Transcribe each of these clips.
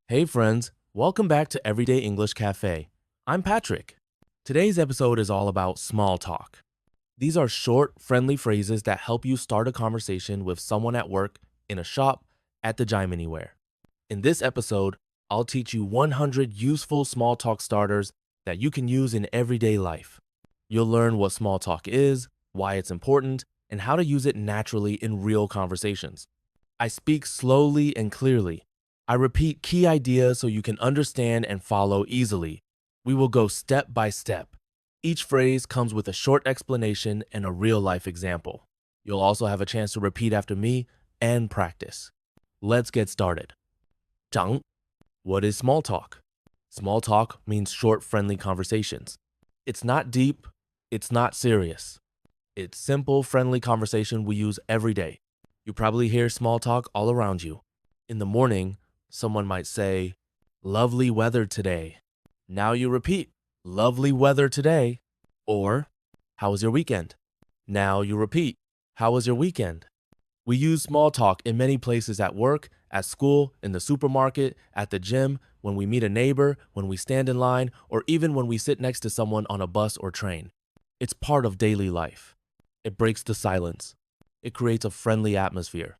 Hey friends, welcome back to Everyday English Café. I'm Patrik. Today's episode is all about small talk. These are short, friendly phrases that help you start a conversation with someone at work, in a shop, at the gym anywhere. In this episode, I'll teach you 100 useful small talk starters that you can use in everyday life. You'll learn what small talk is, why it's important, and how to use it naturally in real conversations. I speak slowly and clearly. I repeat key ideas so you can understand and follow easily. We will go step by step. Each phrase comes with a short explanation and a real-life example. You'll also have a chance to repeat after me and practice. Let's get started. 讲 What is small talk? Small talk means short, friendly conversations. It's not deep, it's not serious. It's simple, friendly conversation we use every day. You probably hear small talk all around you. In the morning, someone might say, "Lovely weather today." Now you repeat, "Lovely weather today." Or, "How was your weekend?" Now you repeat, "How was your weekend?" We use small talk in many places at work, at school, in the supermarket, at the gym, when we meet a neighbor, when we stand in line, or even when we sit next to someone on a bus or train. It's part of daily life. It breaks the silence. It creates a friendly atmosphere.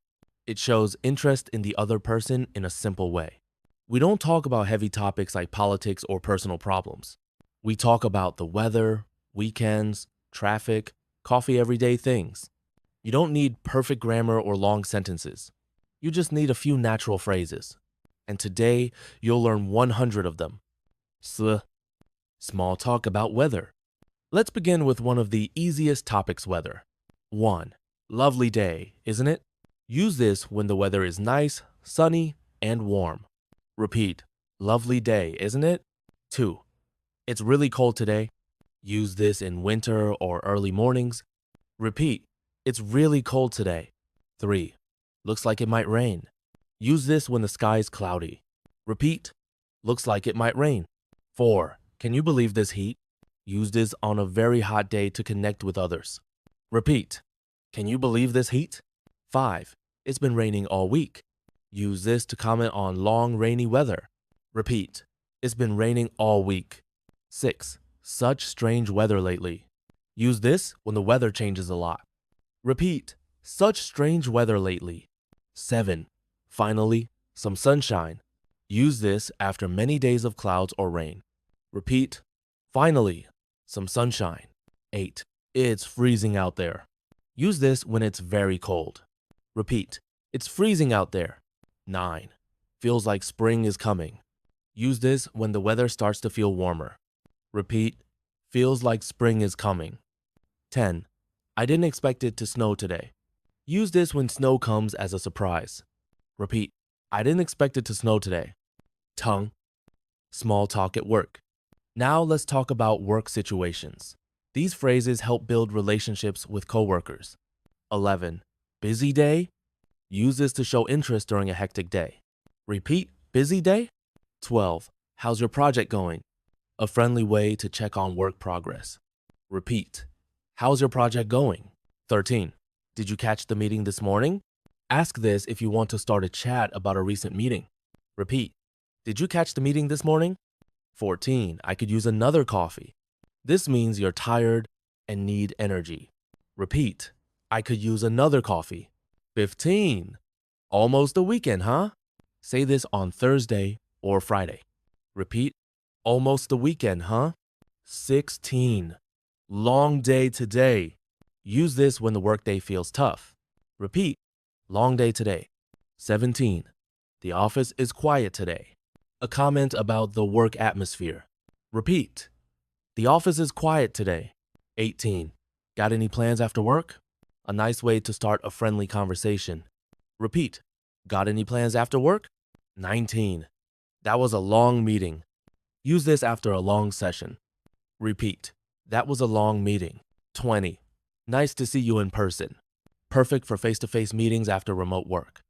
It shows interest in the other person in a simple way. We don't talk about heavy topics like politics or personal problems. We talk about the weather, weekends, traffic, coffee everyday things. You don't need perfect grammar or long sentences. You just need a few natural phrases. And today, you'll learn 100 of them. Small talk about weather. Let's begin with one of the easiest topics, weather. 1. Lovely day, isn't it? Use this when the weather is nice, sunny, and warm. Repeat, lovely day, isn't it? 2. It's really cold today. Use this in winter or early mornings. Repeat, it's really cold today. 3. Looks like it might rain. Use this when the sky is cloudy. Repeat, looks like it might rain. 4. Can you believe this heat? Use this on a very hot day to connect with others. Repeat, can you believe this heat? 5. It's been raining all week. Use this to comment on long rainy weather. Repeat, it's been raining all week. 6. Such strange weather lately. Use this when the weather changes a lot. Repeat, such strange weather lately. 7. Finally, some sunshine. Use this after many days of clouds or rain. Repeat, finally, some sunshine. 8. It's freezing out there. Use this when it's very cold. Repeat, it's freezing out there. 9. Feels like spring is coming. Use this when the weather starts to feel warmer. Repeat, feels like spring is coming. 10. I didn't expect it to snow today. Use this when snow comes as a surprise. Repeat, I didn't expect it to snow today. Tongue. Small talk at work. Now let's talk about work situations. These phrases help build relationships with coworkers. 11. Busy day? Use this to show interest during a hectic day. Repeat, busy day? 12. How's your project going? A friendly way to check on work progress. Repeat, how's your project going? 13. Did you catch the meeting this morning? Ask this if you want to start a chat about a recent meeting. Repeat, did you catch the meeting this morning? 14. I could use another coffee. This means you're tired and need energy. Repeat, I could use another coffee. 15. Almost the weekend, huh? Say this on Thursday or Friday. Repeat, almost the weekend, huh? 16. Long day today. Use this when the workday feels tough. Repeat, long day today. 17. The office is quiet today. A comment about the work atmosphere. Repeat, the office is quiet today. 18. Got any plans after work? A nice way to start a friendly conversation. Repeat, got any plans after work? 19. That was a long meeting. Use this after a long session. Repeat, that was a long meeting. 20. Nice to see you in person. Perfect for face-to-face meetings after remote work.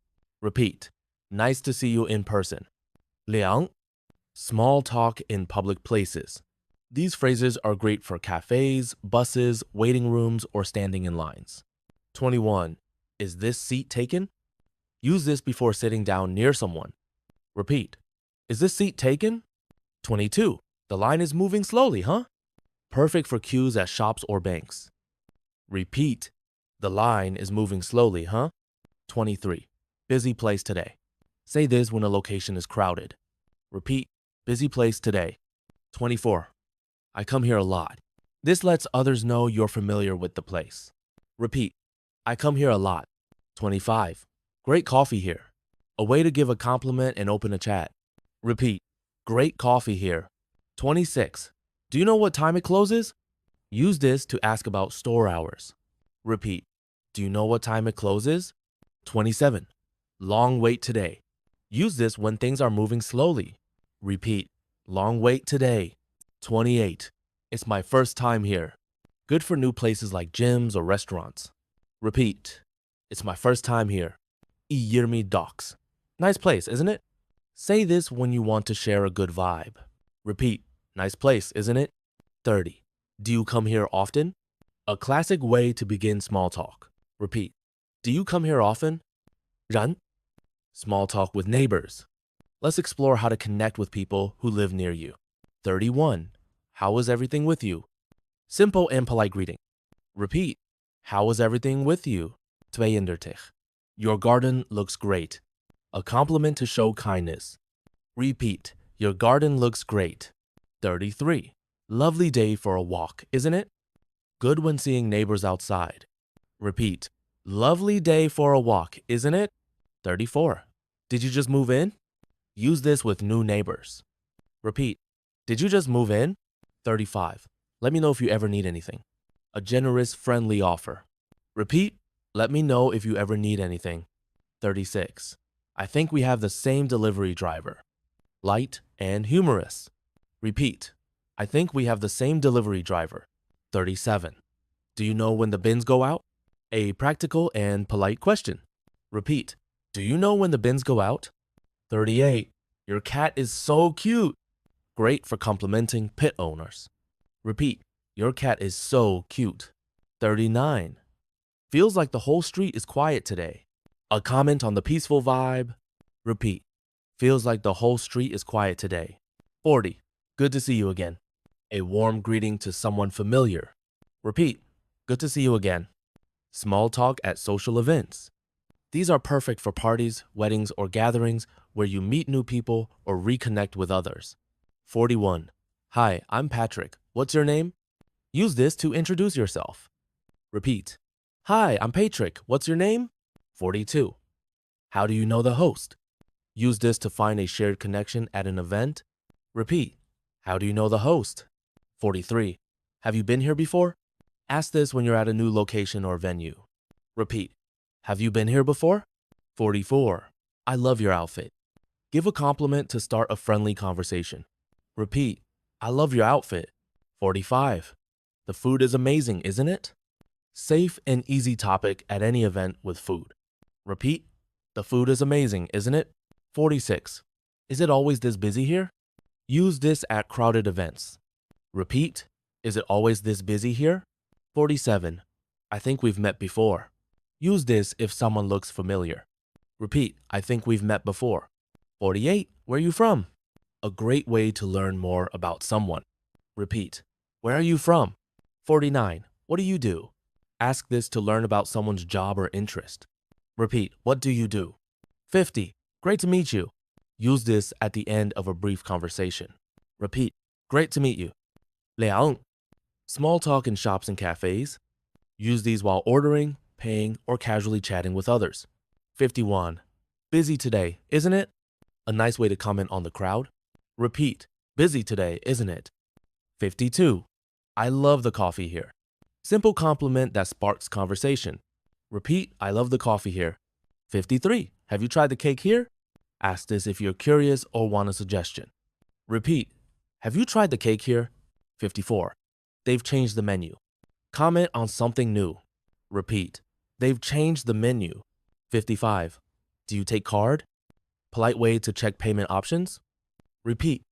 Repeat, nice to see you in person. 2. Small talk in public places. These phrases are great for cafes, buses, waiting rooms, or standing in lines. 21. Is this seat taken? Use this before sitting down near someone. Repeat, Is this seat taken? 22. The line is moving slowly, huh? Perfect for queues at shops or banks. Repeat. The line is moving slowly, huh? 23. Busy place today. Say this when a location is crowded. Repeat. Busy place today. 24. I come here a lot. This lets others know you're familiar with the place. Repeat. I come here a lot. 25. Great coffee here. A way to give a compliment and open a chat. Repeat. Great coffee here. 26. Do you know what time it closes? Use this to ask about store hours. Repeat. Do you know what time it closes? 27. Long wait today. Use this when things are moving slowly. Repeat. Long wait today. 28. It's my first time here. Good for new places like gyms or restaurants. Repeat. It's my first time here. I Yirmi Docks. Nice place, isn't it? Say this when you want to share a good vibe. Repeat. Nice place, isn't it? 30. Do you come here often? A classic way to begin small talk. Repeat. Do you come here often? 人. Small talk with neighbors. Let's explore how to connect with people who live near you. 31. How is everything with you? Simple and polite greeting. Repeat. How is everything with you? 32. Your garden looks great. A compliment to show kindness. Repeat. Your garden looks great. 33. Lovely day for a walk, isn't it? Good when seeing neighbors outside. Repeat. Lovely day for a walk, isn't it? 34. Did you just move in? Use this with new neighbors. Repeat. Did you just move in? 35. Let me know if you ever need anything. A generous, friendly offer. Repeat. Let me know if you ever need anything. 36. I think we have the same delivery driver. Light and humorous. Repeat. I think we have the same delivery driver. 37. Do you know when the bins go out? A practical and polite question. Repeat. Do you know when the bins go out? 38. Your cat is so cute. Great for complimenting pet owners. Repeat. Your cat is so cute. 39. Feels like the whole street is quiet today. A comment on the peaceful vibe. Repeat. Feels like the whole street is quiet today. 40. Good to see you again. A warm greeting to someone familiar. Repeat. Good to see you again. Small talk at social events. These are perfect for parties, weddings, or gatherings where you meet new people or reconnect with others. 41. Hi, I'm Patrik. What's your name? Use this to introduce yourself. Repeat. Hi, I'm Patrik. What's your name? 42. How do you know the host? Use this to find a shared connection at an event. Repeat. How do you know the host? 43. Have you been here before? Ask this when you're at a new location or venue. Repeat. Have you been here before? 44. I love your outfit. Give a compliment to start a friendly conversation. Repeat. I love your outfit. 45. The food is amazing, isn't it? Safe and easy topic at any event with food. Repeat. The food is amazing, isn't it? 46. Is it always this busy here? Use this at crowded events. Repeat. Is it always this busy here? 47. I think we've met before. Use this if someone looks familiar. Repeat. I think we've met before. 48. Where are you from? A great way to learn more about someone. Repeat. Where are you from? 49. What do you do? Ask this to learn about someone's job or interest. Repeat. What do you do? 50. Great to meet you. Use this at the end of a brief conversation. Repeat. Great to meet you. 2. Small talk in shops and cafés. Use these while ordering, paying, or casually chatting with others. 51. Busy today, isn't it? A nice way to comment on the crowd. Repeat. Busy today, isn't it? 52. I love the coffee here. Simple compliment that sparks conversation. Repeat. I love the coffee here. 53. Have you tried the cake here? Ask this if you're curious or want a suggestion. Repeat. Have you tried the cake here? 54. They've changed the menu. Comment on something new. Repeat. They've changed the menu. 55. Do you take card? Polite way to check payment options. Repeat.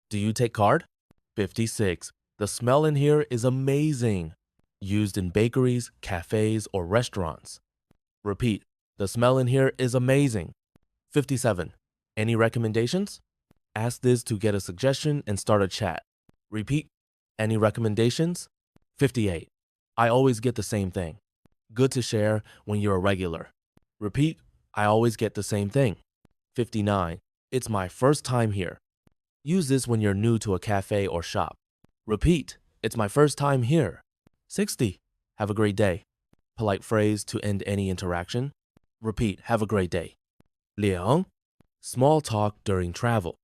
Do you take card? 56. The smell in here is amazing. Used in bakeries, cafes, or restaurants. Repeat. The smell in here is amazing. 57. Any recommendations? Ask this to get a suggestion and start a chat. Repeat. Any recommendations? 58. I always get the same thing. Good to share when you're a regular. Repeat. I always get the same thing. 59. It's my first time here. Use this when you're new to a cafe or shop. Repeat. It's my first time here. 60. Have a great day. Polite phrase to end any interaction. Repeat. Have a great day. 2. Small talk during travel.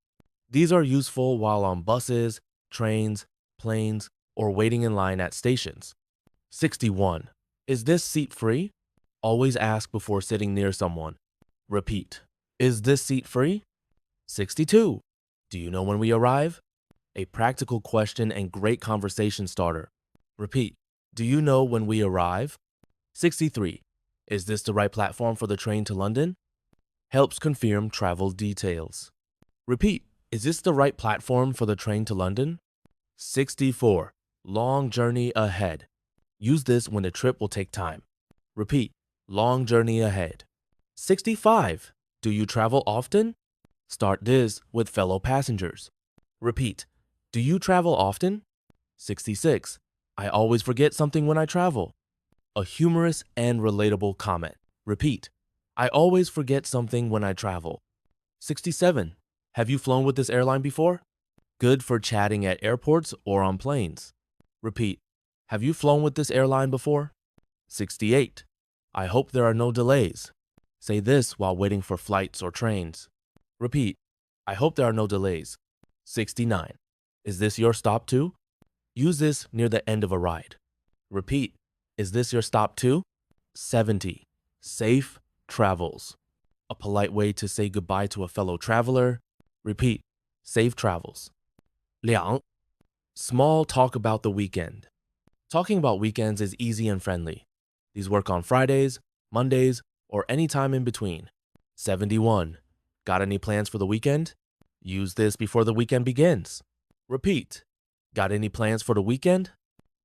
These are useful while on buses, trains, planes, or waiting in line at stations. 61. Is this seat free? Always ask before sitting near someone. Repeat. Is this seat free? 62. Do you know when we arrive? A practical question and great conversation starter. Repeat. Do you know when we arrive? 63. Is this the right platform for the train to London? Helps confirm travel details. Repeat. Is this the right platform for the train to London? 64. Long journey ahead. Use this when the trip will take time. Repeat. Long journey ahead. 65. Do you travel often? Start this with fellow passengers. Repeat. Do you travel often? 66. I always forget something when I travel. A humorous and relatable comment. Repeat. I always forget something when I travel. 67. Have you flown with this airline before? Good for chatting at airports or on planes. Repeat. Have you flown with this airline before? 68. I hope there are no delays. Say this while waiting for flights or trains. Repeat. I hope there are no delays. 69. Is this your stop too? Use this near the end of a ride. Repeat. Is this your stop too? 70. Safe travels. A polite way to say goodbye to a fellow traveler. Repeat. Safe travels. 2. Small talk about the weekend. Talking about weekends is easy and friendly. These work on Fridays, Mondays, or any time in between. 71. Got any plans for the weekend? Use this before the weekend begins. Repeat. Got any plans for the weekend?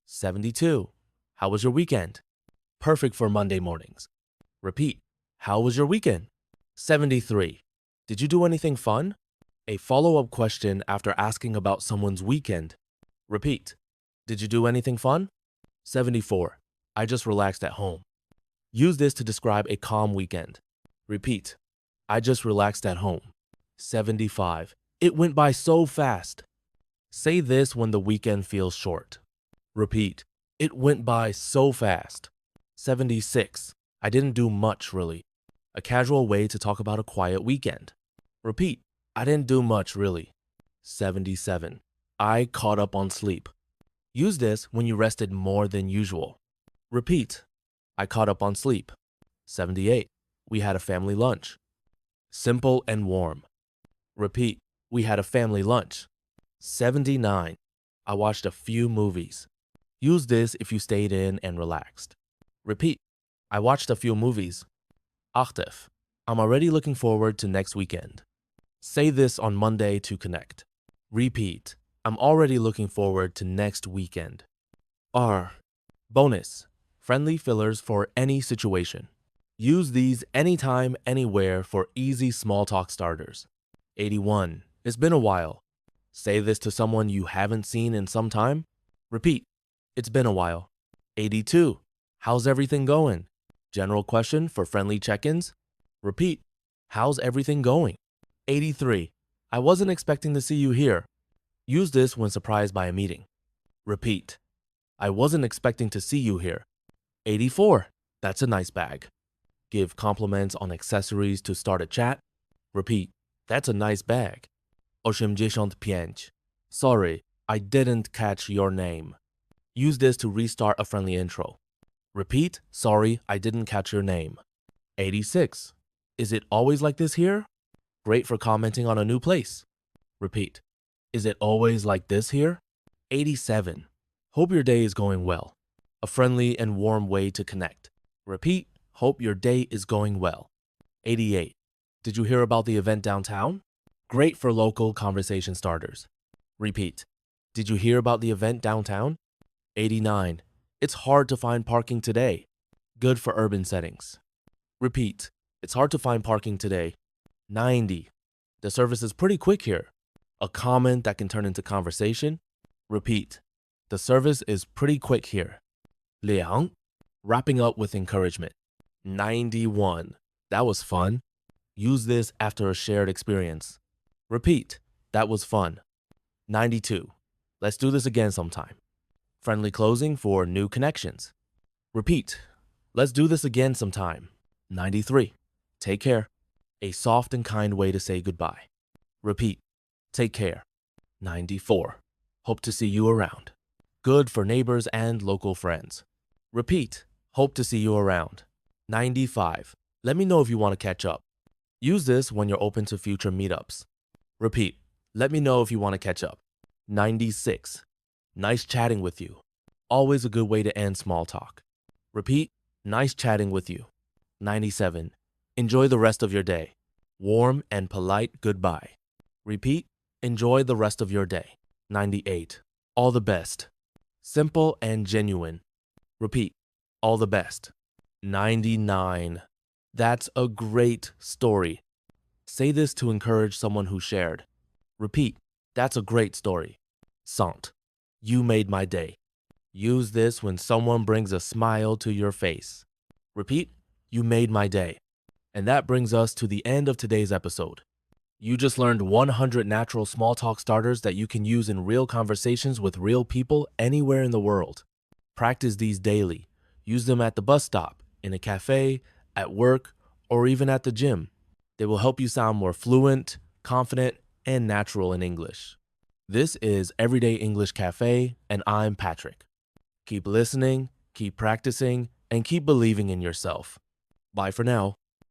72. How was your weekend? Perfect for Monday mornings. Repeat. How was your weekend? 73. Did you do anything fun? A follow-up question after asking about someone's weekend. Repeat. Did you do anything fun? 74. I just relaxed at home. Use this to describe a calm weekend. Repeat. I just relaxed at home. 75. It went by so fast. Say this when the weekend feels short. Repeat. It went by so fast. 76. I didn't do much really. A casual way to talk about a quiet weekend. Repeat. I didn't do much really. 77. I caught up on sleep. Use this when you rested more than usual. Repeat. I caught up on sleep. 78. We had a family lunch. Simple and warm. Repeat. We had a family lunch. 79. I watched a few movies. Use this if you stayed in and relaxed. Repeat. I watched a few movies. 80. I'm already looking forward to next weekend. Say this on Monday to connect. Repeat. I'm already looking forward to next weekend. R. Bonus. Friendly fillers for any situation. Use these anytime, anywhere for easy small talk starters. 81. It's been a while. Say this to someone you haven't seen in some time. Repeat. It's been a while. 82. How's everything going? General question for friendly check-ins. Repeat. How's everything going? 83. I wasn't expecting to see you here. Use this when surprised by a meeting. Repeat. I wasn't expecting to see you here. 84. That's a nice bag. Give compliments on accessories to start a chat. Repeat. That's a nice bag. 85. Sorry, I didn't catch your name. Use this to restart a friendly intro. Repeat. Sorry, I didn't catch your name. 86. Is it always like this here? Great for commenting on a new place. Repeat. Is it always like this here? 87. Hope your day is going well. A friendly and warm way to connect. Repeat. Hope your day is going well. 88. Did you hear about the event downtown? Great for local conversation starters. Repeat. Did you hear about the event downtown? 89. It's hard to find parking today. Good for urban settings. Repeat. It's hard to find parking today. 90. The service is pretty quick here. A comment that can turn into conversation. Repeat. The service is pretty quick here. 2. Wrapping up with encouragement. 91. That was fun. Use this after a shared experience. Repeat. That was fun. 92. Let's do this again sometime. Friendly closing for new connections. Repeat. Let's do this again sometime. 93. Take care. A soft and kind way to say goodbye. Repeat. Take care. 94. Hope to see you around. Good for neighbors and local friends. Repeat. Hope to see you around. 95. Let me know if you want to catch up. Use this when you're open to future meetups. Repeat. Let me know if you want to catch up. 96. Nice chatting with you. Always a good way to end small talk. Repeat. Nice chatting with you. 97. Enjoy the rest of your day. Warm and polite goodbye. Repeat. Enjoy the rest of your day. 98. All the best. Simple and genuine. Repeat. All the best. 99. That's a great story. Say this to encourage someone who shared. Repeat. That's a great story. 100. You made my day. Use this when someone brings a smile to your face. Repeat. You made my day. And that brings us to the end of today's episode. You just learned 100 natural small talk starters that you can use in real conversations with real people anywhere in the world. Practice these daily. Use them at the bus stop, in a cafe, at work, or even at the gym. They will help you sound more fluent, confident, and natural in English. This is Everyday English Café, and I'm Patrik. Keep listening, keep practicing, and keep believing in yourself. Bye for now.